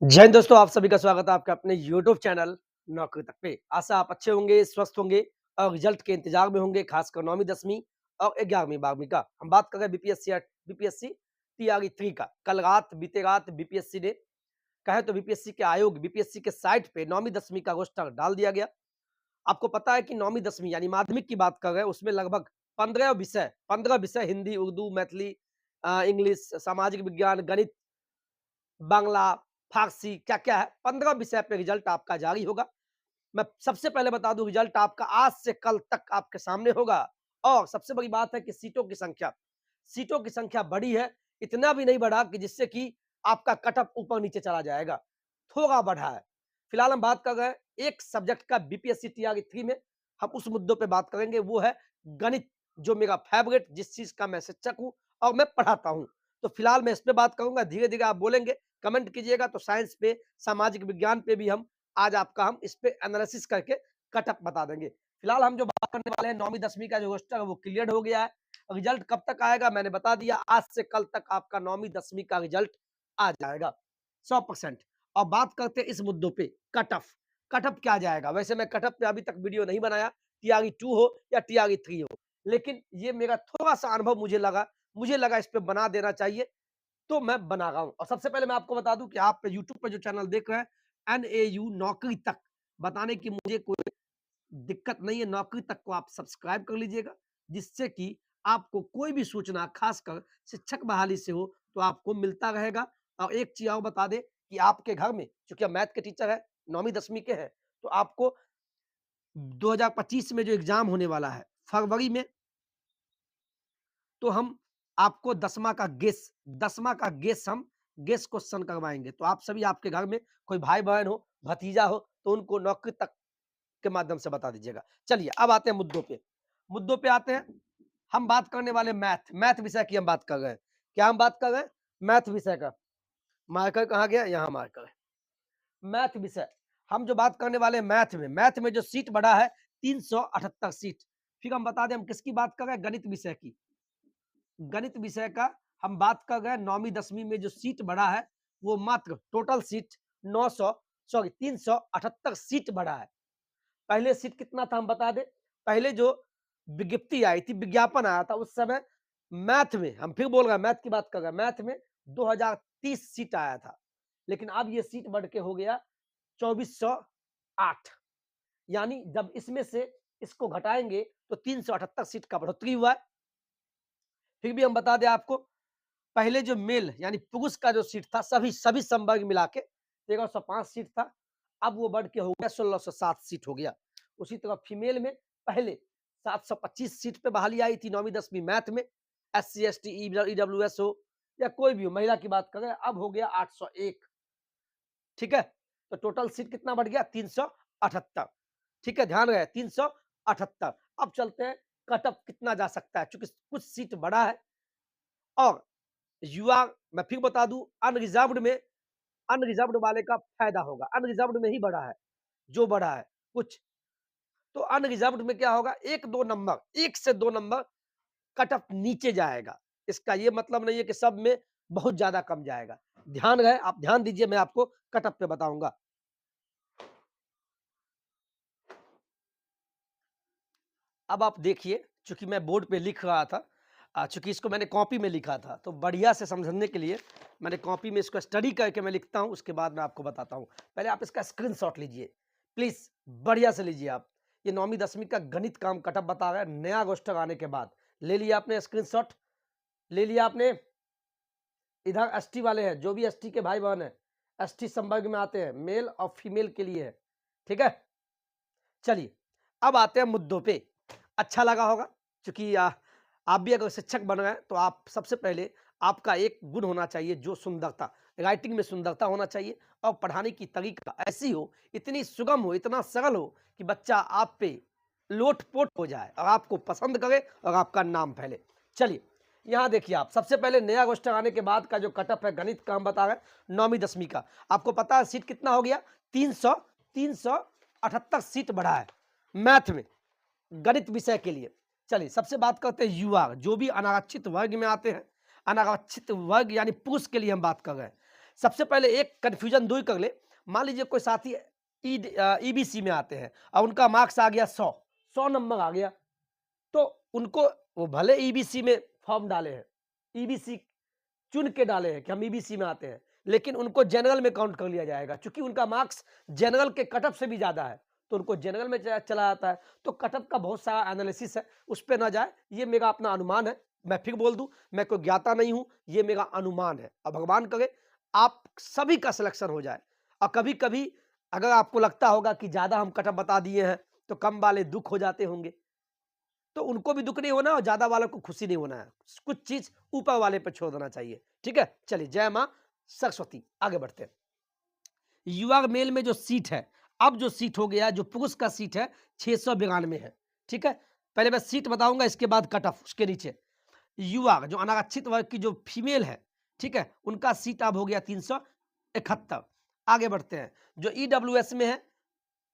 जय हिंद दोस्तों, आप सभी का स्वागत है आपके अपने यूट्यूब चैनल नौकरी तक पे। आशा आप अच्छे होंगे, स्वस्थ होंगे और रिजल्ट के इंतजार में होंगे, खासकर 9वीं 10वीं और 11वीं 12वीं का। हम बात कर रहे हैं बीपीएससी तैयारी 3 का। बीते रात बीपीएससी ने कहे तो बीपीएससी के आयोग बीपीएससी के साइट पे 9वीं 10वीं का रोस्टर डाल दिया गया। आपको पता है कि 9वीं 10वीं यानी माध्यमिक की बात कर रहे हैं, उसमें लगभग 15 विषय हिंदी, उर्दू, मैथिली, इंग्लिश, सामाजिक विज्ञान, गणित, बांग्ला, फारसी क्या-क्या है, 15 विषय पे रिजल्ट आपका जारी होगा। मैं सबसे पहले बता दूं, रिजल्ट आपका आज से कल तक आपके सामने होगा। और सबसे बड़ी बात है कि सीटों की संख्या बड़ी है, इतना भी नहीं बढ़ा कि जिससे कि आपका कट ऑफ ऊपर-नीचे चला जाएगा, थोड़ा बढ़ा है। फिलहाल हम बात कर रहे हैं एक सब्जेक्ट का बीपीएससी टीआरई 3 में, हम उस मुद्दों पे बात करेंगे, वो है गणित, जो मेरा फेवरेट, जिस चीज़ का मैं शिक्षक हूँ और मैं पढ़ाता हूँ। तो फिलहाल मैं इस पे बात करूँगा, धीरे-धीरे आप बोलेंगे, कमेंट कीजिएगा तो साइंस पे, सामाजिक विज्ञान पे भी हम आज आपका हम इस पे एनालिसिस करके कट ऑफ बता देंगे। फिलहाल हम जो बात करने वाले हैं 9वीं 10वीं का जो रोस्टर है वो क्लियर हो गया है। रिजल्ट कब तक आएगा मैंने बता दिया, आज से कल तक आपका 9वीं 10वीं का रिजल्ट आ जाएगा 100%। और बात करते हैं इस मुद्दों पे, कट ऑफ। कट ऑफ क्या जाएगा? वैसे मैं कट ऑफ पे अभी तक वीडियो नहीं बनाया, टीआरई 2 हो या टीआरई 3 हो। लेकिन ये मेरा थोड़ा-सा अनुभव मुझे लगा इस पे बना देना चाहिए, तो मैं बना रहा हूँ। और सबसे पहले मैं आपको बता दूं कि आप यूट्यूब पे जो चैनल देख रहे हैं, एनएयू नौकरी तक, बताने की मुझे कोई दिक्कत नहीं है। नौकरी तक को आप सब्सक्राइब कर लीजिएगा, जिससे कि आपको कोई भी सूचना, खासकर शिक्षक बहाली से हो, तो आपको मिलता रहेगा। और एक चीज और बता दें कि आपके घर में, चूंकि आप मैथ के टीचर है, 9वीं 10वीं के हैं, तो आपको 2025 में जो एग्जाम होने वाला है फरवरी में, तो हम आपको 10वां का गेस हम गेस क्वेश्चन करवाएंगे। तो आप सभी, आपके घर में कोई भाई बहन हो, भतीजा हो, तो उनको नौकरी तक के माध्यम से बता दीजिएगा। चलिए अब आते हैं मुद्दों पे आते हैं। हम बात करने वाले मैथ विषय की हम बात कर रहे हैं। क्या हम बात कर रहे हैं? मैथ विषय का। मार्कर कहाँ गया? यहाँ मार्कर है। मैथ विषय हम जो बात करने वाले हैं, मैथ में जो सीट बढ़ा है 378 सीट। फिर हम बता दें हम किसकी बात कर रहे हैं? गणित विषय की। गणित विषय का हम बात कर रहे हैं। 9वीं 10वीं में जो सीट बढ़ा है, वो मात्र टोटल सीट 378 सीट बढ़ा है। पहले सीट कितना था हम बता दें। पहले जो विज्ञप्ति आई थी, विज्ञापन आया था, उस समय मैथ में, हम फिर बोल रहे हैं, मैथ की बात कर रहे हैं, मैथ में 2030 सीट आया था। लेकिन अब ये सीट बढ़ के हो गया 2408। यानी जब इसमें से इसको घटाएंगे तो 378 सीट का बढ़ोतरी हुआ है। फिर भी हम बता दें आपको, पहले जो मेल यानी पुरुष का जो सीट था, सभी संवर्ग मिला के 1305 सीट था, अब वो बढ़ के हो गया 1607 सीट हो गया। उसी तरह फीमेल में पहले 725 सीट पे बहाली आई थी 9वीं 10वीं मैथ में, SC ST EWS हो या कोई भी हो, महिला की बात करें, अब हो गया 801। ठीक है, तो टोटल सीट कितना बढ़ गया? 378। ठीक है, ध्यान रहे 378। अब चलते हैं कट ऑफ कितना जा सकता है, चूंकि कुछ सीट बढ़ा है। और युवा, मैं फिर बता दूं, अनरिजर्व्ड वाले का फायदा होगा। अनरिजर्व्ड में ही बढ़ा है, जो बढ़ा है कुछ। तो अनरिजर्व्ड में क्या होगा? 1 से 2 नंबर कट ऑफ नीचे जाएगा। इसका ये मतलब नहीं है कि सब में बहुत ज्यादा कम जाएगा। ध्यान रहे, आप ध्यान दीजिए, मैं आपको कट ऑफ पे बताऊंगा। अब आप देखिए, चूंकि मैं बोर्ड पे लिख रहा था, चूंकि इसको मैंने कॉपी में लिखा था, तो बढ़िया से समझने के लिए मैंने कॉपी में इसको स्टडी करके मैं लिखता हूं, उसके बाद मैं आपको बताता हूं। पहले आप इसका स्क्रीनशॉट लीजिए, प्लीज बढ़िया से लीजिए आप। ये 9वीं 10वीं का गणित का हम कटअप बता रहे हैं, नया रोस्टर आने के बाद। ले लिया आपने स्क्रीनशॉट, ले लिया आपने। इधर एसटी वाले हैं, जो भी एसटी के भाई बहन है, एसटी संवर्ग में आते हैं, मेल और फीमेल के लिए है। ठीक है, चलिए अब आते हैं मुद्दों पे। अच्छा लगा होगा, क्योंकि आप भी अगर शिक्षक बन रहे हैं, तो आप सबसे पहले, आपका एक गुण होना चाहिए, जो सुंदरता, राइटिंग में सुंदरता होना चाहिए, और पढ़ाने की तरीका ऐसी हो, इतनी सुगम हो, इतना सरल हो कि बच्चा आप पे लोट-पोट हो जाए और आपको पसंद करे और आपका नाम फैले। चलिए यहाँ देखिए, आप सबसे पहले नया रोस्टर आने के बाद का जो कटअप है गणित का, हम बता रहे हैं 9वीं 10वीं का। आपको पता है सीट कितना हो गया? 378 सीट बढ़ा है मैथ में, गणित विषय के लिए। चलिए सबसे बात करते हैं युवा, जो भी अनारक्षित वर्ग में आते हैं। अनारक्षित वर्ग यानी पुरुष के लिए हम बात कर रहे हैं। सबसे पहले एक कन्फ्यूजन दूर कर ले। मान लीजिए कोई साथी ईबीसी में आते हैं और उनका मार्क्स आ गया 100 नंबर आ गया, तो उनको, वो भले ईबीसी में फॉर्म डाले हैं, ईबीसी चुन के डाले हैं कि हम ईबीसी में आते हैं, लेकिन उनको जनरल में काउंट कर लिया जाएगा क्योंकि उनका मार्क्स जनरल के कट ऑफ से भी ज्यादा है, तो उनको जनरल में चला जाता है। तो कट ऑफ का बहुत सारा एनालिसिस है, उस पर ना जाए, ये मेरा अपना अनुमान है। मैं फिर बोल दूं, मैं कोई ज्ञाता नहीं हूं, ये मेरा अनुमान है। और भगवान करे आप सभी का सिलेक्शन हो जाए। और कभी कभी अगर आपको लगता होगा कि ज्यादा हम कट ऑफ बता दिए हैं तो कम वाले दुख हो जाते होंगे, तो उनको भी दुख नहीं होना और ज्यादा वालों को खुशी नहीं होना है। कुछ चीज ऊपर वाले पे छोड़ देना चाहिए। ठीक है, चलिए, जय मां सरस्वती। आगे बढ़ते हैं। युवा मेल में जो सीट है, अब जो सीट हो गया, जो पुरुष का सीट है 692 है। ठीक है, पहले मैं सीट बताऊंगा, इसके बाद कट ऑफ उसके नीचे। युवा जो अनारक्षित वर्ग की जो फीमेल है, ठीक है, उनका सीट अब हो गया 371। आगे बढ़ते हैं। जो ईडब्ल्यूएस में है,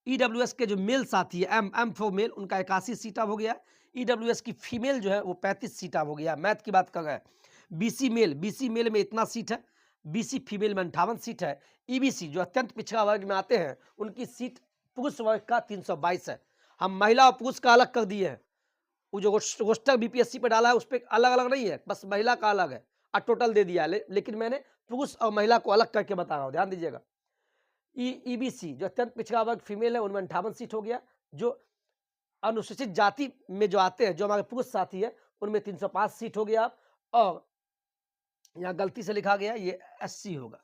ईडब्ल्यूएस के जो मेल साथी है, एम फॉर मेल, उनका 81 सीट अब हो गया। ईडब्ल्यूएस की फीमेल जो है वो 35 सीट अब हो गया। मैथ की बात कर रहे हैं। बीसी मेल में इतना सीट है, बीसी फीमेल में 58 सीट है। ईबीसी जो अत्यंत पिछड़ा वर्ग में आते हैं, उनकी सीट पुरुष वर्ग का 322 है। हम महिला और पुरुष का अलग कर दिए हैं। वो जो रोस्टर बीपीएससी पे डाला है उस पर अलग अलग नहीं है, बस महिला का अलग है और टोटल दे दिया है, लेकिन मैंने पुरुष और महिला को अलग करके बता रहा हूँ, ध्यान दीजिएगा। ईबीसी जो अत्यंत पिछड़ा वर्ग फीमेल है, उनमें 58 सीट हो गया। जो अनुसूचित जाति में जो आते हैं, जो हमारे पुरुष साथी है, उनमें 305 सीट हो गया। और यहाँ गलती से लिखा गया, ये एससी होगा।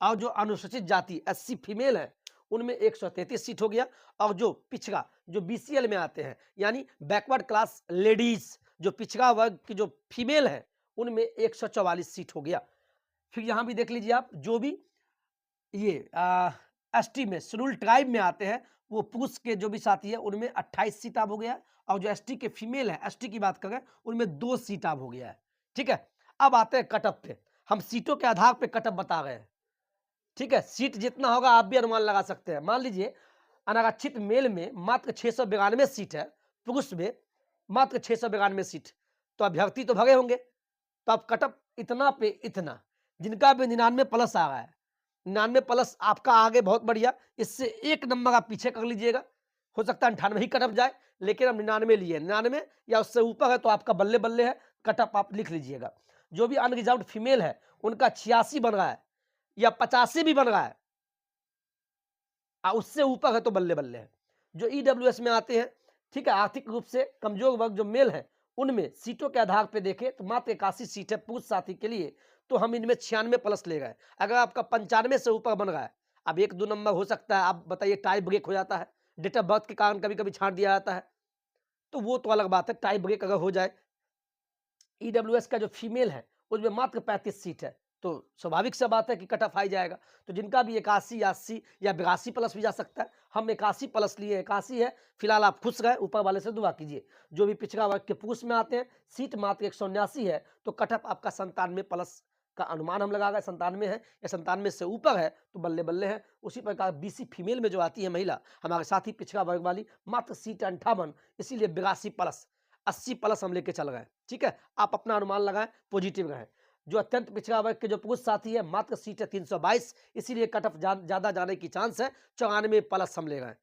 और जो अनुसूचित जाति एससी फीमेल है, उनमें 133 सीट हो गया। और जो पिछड़ा, जो बीसीएल में आते हैं, यानी बैकवर्ड क्लास लेडीज, जो पिछड़ा वर्ग की जो फीमेल है, उनमें 144 सीट हो गया। फिर यहां भी देख लीजिए आप, जो भी ये एसटी में शेड्यूल ट्राइब में आते हैं, वो पुरुष के जो भी साथी है, उनमें 28 सीट अब हो गया है। और जो एसटी के फीमेल है, एसटी की बात करें, उनमें 2 सीट अब हो गया है। ठीक है, अब आते हैं कटअप पे। हम सीटों के आधार पे कटअप बता रहे हैं। ठीक है, सीट जितना होगा आप भी अनुमान लगा सकते हैं। मान लीजिए अनारक्षित मेल में मात्र 692 सीट है, पुरुष में मात्र 692 सीट, तो अभ्यर्थी तो भगे होंगे। तो अब कटअप इतना पे इतना, जिनका भी 99 प्लस आ रहा है, 99 प्लस आपका आगे बहुत बढ़िया, इससे 1 नंबर आप पीछे कर लीजिएगा। हो सकता है 98 ही कटअप जाए, लेकिन हम 99 लिए, 99 या उससे ऊपर है तो आपका बल्ले बल्ले है, कटअप आप लिख लीजिएगा। जो भी अनरिजर्व्ड फीमेल है, उनका 86 बन रहा है या 85 भी बन रहा है, उससे ऊपर है तो बल्ले बल्ले है। जो ईडब्ल्यूएस में आते हैं, ठीक है, आर्थिक रूप से कमजोर वर्ग जो मेल है, उनमें सीटों के आधार पे देखें तो मात्र 81 सीट है पुरुष साथी के लिए, तो हम इनमें 96 प्लस ले गए। अगर आपका 95 से ऊपर बन रहा है, अब 1-2 नंबर हो सकता है, आप बताइए, टाई ब्रेक हो जाता है, डेट ऑफ बर्थ के कारण कभी कभी छांट दिया जाता है, तो वो तो अलग बात है, टाई ब्रेक अगर हो जाए। ईडब्ल्यूएस का जो फीमेल है, उसमें मात्र 35 सीट है, तो स्वाभाविक सा बात है कि कट ऑफ आ जाएगा। तो जिनका भी 81, 80 या 82 प्लस भी जा सकता है, हम 81 प्लस लिए, 81 है, फिलहाल आप खुश गए, ऊपर वाले से दुआ कीजिए। जो भी पिछड़ा वर्ग के पुरुष में आते हैं, सीट मात्र 179 है, तो कट ऑफ आपका 97 प्लस का अनुमान हम लगा गए, 97 है या 97 से ऊपर है तो बल्ले बल्ले है। उसी प्रकार बीसी फीमेल में जो आती है महिला, हमारे साथी पिछड़ा वर्ग वाली, मात्र सीट 58, इसीलिए 82 प्लस, 80 प्लस हम लेके चल गए। ठीक है, आप अपना अनुमान लगाएं, पॉजिटिव रहें। जो अत्यंत पिछड़ा वर्ग के जो पुरुष साथी है, मात्र सीट है 322, इसीलिए कट ऑफ ज्यादा जाने की चांस है, 94 प्लस हम ले गए।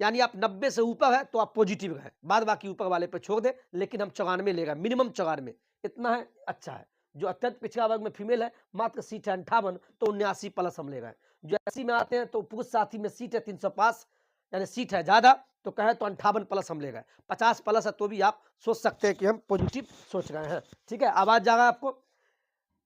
यानी आप 90 से ऊपर है तो आप पॉजिटिव रहे, बाद बाकी ऊपर वाले पे छोड़ दे, लेकिन हम 94 ले गए, मिनिमम 94, इतना है, अच्छा है। जो अत्यंत पिछड़ा वर्ग में फीमेल है, मात्र सीट है 58, तो 79 प्लस हम ले गए। जो एससी में आते हैं तो पुरुष साथी में सीट है 305, यानी सीट है ज्यादा, तो कहे तो 58 प्लस हम ले गए। 50 प्लस है तो भी आप सोच सकते हैं कि हम पॉजिटिव सोच रहे हैं। ठीक है, आवाज जा रहा है आपको।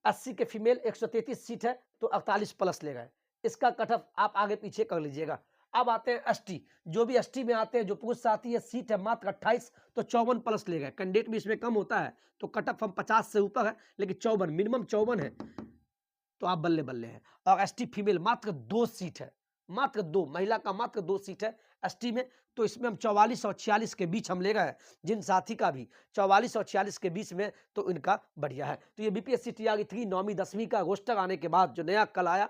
80 के फीमेल 133 सीट है, तो 48 प्लस ले गए। इसका कट ऑफ आप आगे पीछे कर लीजिएगा। अब आते हैं एसटी, जो भी एसटी में आते हैं, जो पुरुष साथी है, सीट है मात्र 28, तो 54 प्लस ले गए। कैंडिडेट भी इसमें कम होता है, तो कट ऑफ हम 50 से ऊपर है, लेकिन 54, मिनिमम 54 है, तो आप बल्ले बल्ले हैं। और एसटी फीमेल मात्र 2 सीट है, मात्र 2, महिला का मात्र 2 सीट है एसटी में, तो इसमें हम 44 और 46 के बीच हम ले गए। जिन साथी का भी 44 और 46 के बीच में, तो इनका बढ़िया है। तो ये बीपीएससी टीआरई 3 9वीं 10वीं का रोस्टर आने के बाद जो नया कल आया,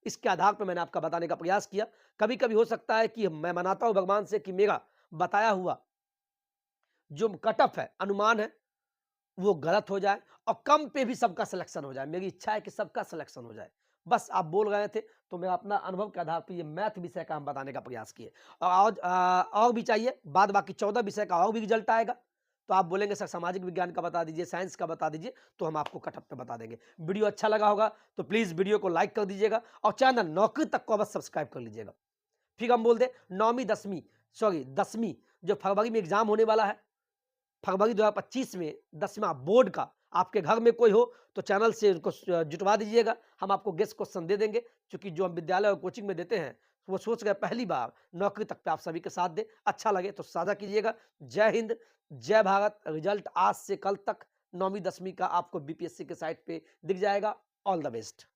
इसके आधार पर मैंने आपका बताने का प्रयास किया। कभी कभी हो सकता है कि मैं मनाता हूं भगवान से कि मेरा बताया हुआ जो कट ऑफ है, अनुमान है, वो गलत हो जाए और कम पे भी सबका सिलेक्शन हो जाए। मेरी इच्छा है कि सबका सिलेक्शन हो जाए, बस आप बोल रहे थे, तो मेरा अपना अनुभव के आधार पर ये मैथ विषय का हम बताने का प्रयास किए। और भी चाहिए, बाद बाकी 14 विषय का और भी रिजल्ट आएगा, तो आप बोलेंगे सर सामाजिक विज्ञान का बता दीजिए, साइंस का बता दीजिए, तो हम आपको कट ऑफ पे बता देंगे। वीडियो अच्छा लगा होगा तो प्लीज़ वीडियो को लाइक कर दीजिएगा और चैनल नौकरी तक को अवश्य सब्सक्राइब कर लीजिएगा। फिर हम बोल दें 9वीं 10वीं सॉरी 10वीं जो फरवरी में एग्ज़ाम होने वाला है, फरवरी 2025 में 10वां बोर्ड का आपके घर में कोई हो तो चैनल से उनको जुटवा दीजिएगा। हम आपको गेस्ट क्वेश्चन दे देंगे, क्योंकि जो हम विद्यालय और कोचिंग में देते हैं, वो सोच रहे हैं पहली बार नौकरी तक पे आप सभी के साथ दें। अच्छा लगे तो साझा कीजिएगा। जय हिंद, जय भारत। रिजल्ट आज से कल तक 9वीं 10वीं का आपको बीपीएससी के साइट पे दिख जाएगा। All the best.